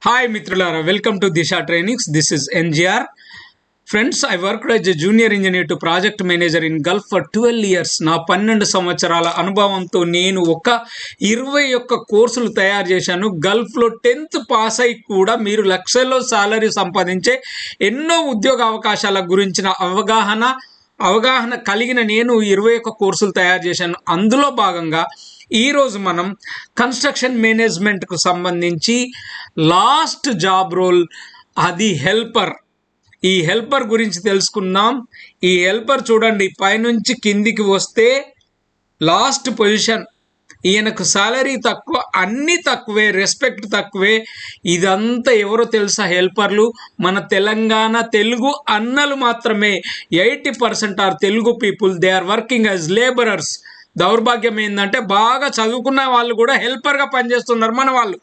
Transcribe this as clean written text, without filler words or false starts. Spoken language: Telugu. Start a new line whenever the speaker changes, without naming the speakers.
Hi Mitralara, welcome to Disha Trainings. This is NGR. Friends, I worked as a junior engineer to project manager in Gulf for 12 years. నా 12 సంవత్సరాల అనుభవంతో నేను ఒక 21 కోర్సులు తయారు చేశాను. గల్ఫ్లో 10th పాస్ అయి కూడా మీరు లక్షల్లో సాలరీ సంపాదించే ఎన్నో ఉద్యోగ అవకాశాల గురించిన అవగాహన కలిగిన నేను 21 కోర్సులు తయారు చేశాను. అందులో భాగంగా ఈరోజు మనం కన్స్ట్రక్షన్ మేనేజ్మెంట్కు సంబంధించి లాస్ట్ జాబ్ రోల్ అది హెల్పర్. ఈ హెల్పర్ గురించి తెలుసుకుందాం. ఈ హెల్పర్ చూడండి, పైనుంచి కిందికి వస్తే లాస్ట్ పొజిషన్. ఈయనకు సాలరీ తక్కువ, అన్నీ తక్కువే, రెస్పెక్ట్ తక్కువే. ఇదంతా ఎవరో తెలుసా? హెల్పర్లు మన తెలంగాణ తెలుగు అన్నలు మాత్రమే. 80% are Telugu people. They are working as labourers. దౌర్భాగ్యం ఏంటంటే బాగా చదువుకున్న వాళ్ళు కూడా హెల్పర్గా పనిచేస్తున్నారు మన వాళ్ళు.